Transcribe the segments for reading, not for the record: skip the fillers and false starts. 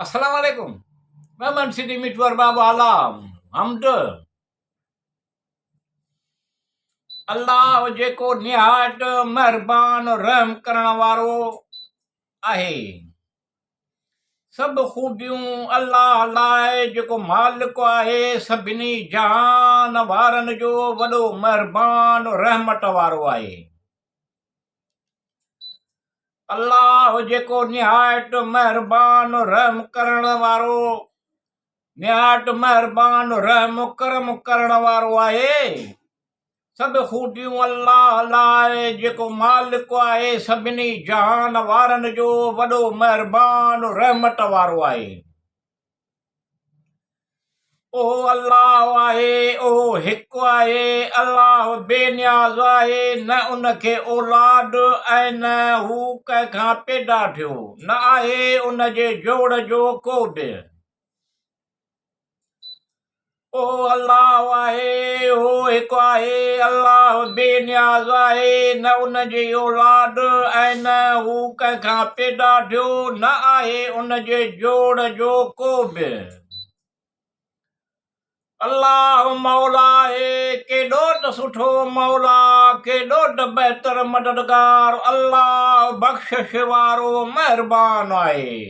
Assalamualaikum. Memang Siti Mitwar Baba Alam. Hamd. अल्लाह जेको निहायत मेहरबान रहम करण वारो आहे। सब खूबियूं अल्लाह लाए जेको मालिक आहे सभिनी जहान वारनि जो वॾो मेहरबान रहमत वारो आहे। अल्लाह जेको निहायत मेहरबान रहम करण वारो निहायत मेहरबान रहम करम करण वारो आहे। सब खूबियूं अल्लाह लाए जेको मालिक आहे सभिनी जहान वारनि जो वॾो मेहरबान रहमत वारो आहे। ओ अल्लाह आहे, ओ हिकु आहे। अल्लाह बेनियाज़ आहे, न उनखे औलाद ऐं न हू कंहिंखां पैदा थियो, न आहे उन जे जोड़ जो को बि। ओ अल्लाह आहे, ओ हिकु आहे। अल्लाह बेनियाज़ आहे, न उन जी औलाद ऐं न हू कंहिंखां पैदा थियो, न आहे उन जे जोड़ जो को बि। अल्लाह मौला आहे, केॾो त सुठो मौला, केॾो त बहितर मददगार। अल्लाह बख़्शिश वारो मेहरबान आहे।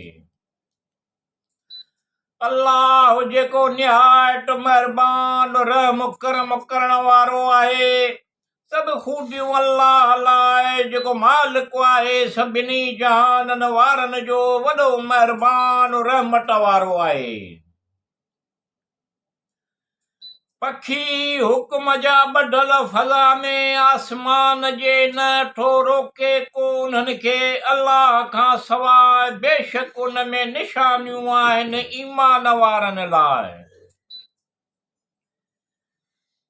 अल्लाह जेको निहायत मेहरबान रहम करम करण वारो आहे। सब खूबियूं अल्लाह लाए जेको मालिक आहे सभिनी जहाननि वारनि जो वॾो मेहरबान रहमत वारो आहे। पखी हुक्म जा ॿधल फज़ा में आसमान जे न ठो रोके को उन्हनि खे अल्लाह खां सवाइ, बेशक उन में निशानियूं आहिनि ईमान वारनि लाइ।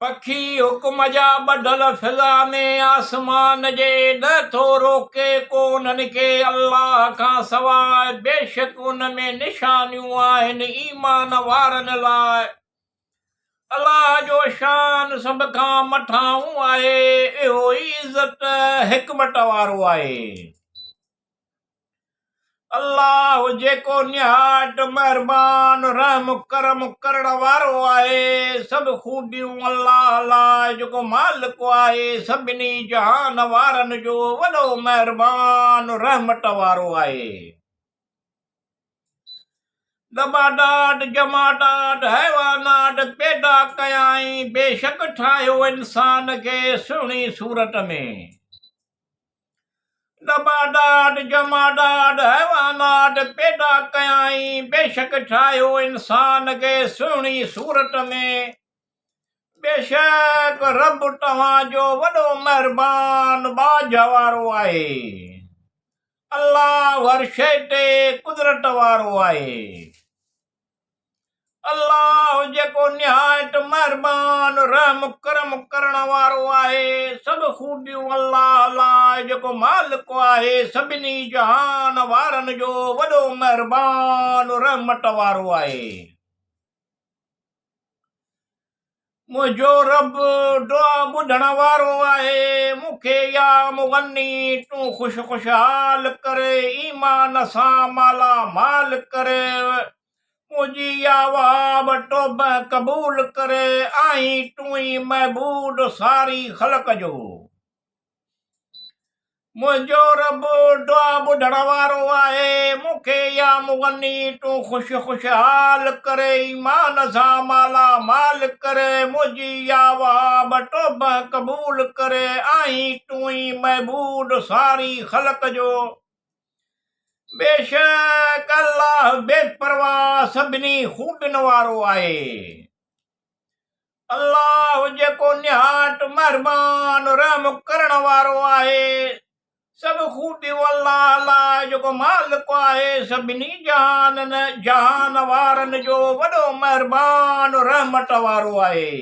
पखी हुक्म जा ॿधल फिज़ा में आसमान जे न थो रोके को उन्हनि खे अल्लाह खां सवाइ, बेशक उन में निशानियूं आहिनि ईमान वारनि लाइ। अल्लाह जो शान सभ खां मथां आहे, इहो ई इज़त हिकमत वारो आहे। अल्लाह जेको निहायत मेहरबान रहम करम करण वारो आहे। सब खूबियूं अल्लाह लाइ जेको मालिक आहे सभिनी जहान वारनि जो वॾो मेहरबान रहमत वारो आहे। दबादाद जमादाद हैवानात पैदा कयाई, बेशक ठाहियो इंसान खे सुहिणी सूरत में। दबादाद जमादाद हैवानात पैदा कयाई, बेशक ठाहियो इंसान खे सुहिणी सूरत में। बेशक रब तव्हांजो वॾो मेहरबान बाज वारो आहे। अल्लाह हर शइ ते कुदरत वारो आहे। अल्लाह जेको निहायत मेहरबान रहम करम करण वारो आहे। सब खूबियूं अल्लाह लाइ जेको मालिक आहे सभिनी जहान वारनि जो वॾो मेहरबान रहमत वारो आहे। मुंहिंजो रब दुआ ॿुधण वारो आहे। मूंखे या मुगनी तूं खुशहाल करे, ईमान सां माला माल करे। मुंहिंजी या वहाब तौब क़बूल करे, आई तूं ई महबूद सारी ख़लक़ जो। मुंहिंजो रब दुआ ॿुधण वारो आहे। मूंखे या मुगनी तूं खुशहाल करे, ईमान सां माला माल करे। मुंहिंजी या वहाब तौब क़बूल करे, आई तूं ई महबूद सारी ख़लक़ जो। बेशक अल्लाह बेपरवाह सभिनी खूबियुनि वारो आहे। अल्लाह जेको निहायत मेहरबान रहम करण वारो आहे। सब खूबियूं अल्लाह लाइ जेको मालिक आहे सभिनी जहान वारनि जो वॾो मेहरबान रहमत वारो आहे।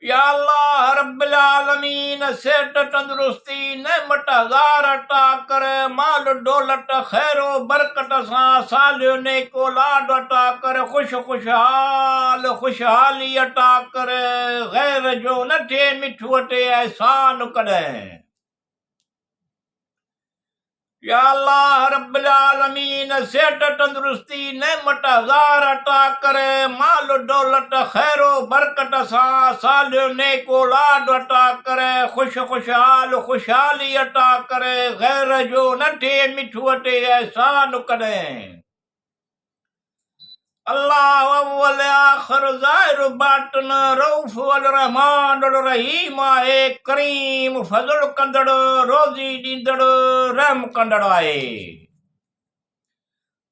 या अल्लाह रब्बिल आलमीन सेहत तंदुरुस्ती नेमत हज़ार अता कर, माल दौलत खैरो बरकत सां सालियो नेक औलाद अता कर, खुशहाली अता कर, गैर जो न थिए मिठू ते एहसान कॾहिं। या अल्लाह रब्बुल आलमीन सेहत तंदुरुस्ती नेमत हजार अता करे, माल दौलत खैरो बरकत सा सालियो नेक औलाद अता करे, खुशहाल खुशहाली अता करे, गैर जो नठे मिठू ते एहसान करे। अल्लाह अव्वल आखिर ज़ाहिर बातिन रऊफ वल रहमान वल रहीम आहे, करीम फज़ल कंदड़ रोज़ी ॾींदड़ रहम कंदड़ आहे।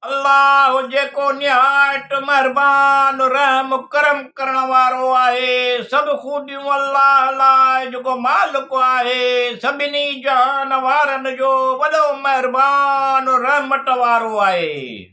अल्लाह जेको निहायत मेहरबान रहम करम करण वारो आहे, सभु खूबियूं अल्लाह लाइ जेको मालिक आहे, सभिनी जहान वारनि जो वॾो मेहरबान रहमत वारो आहे।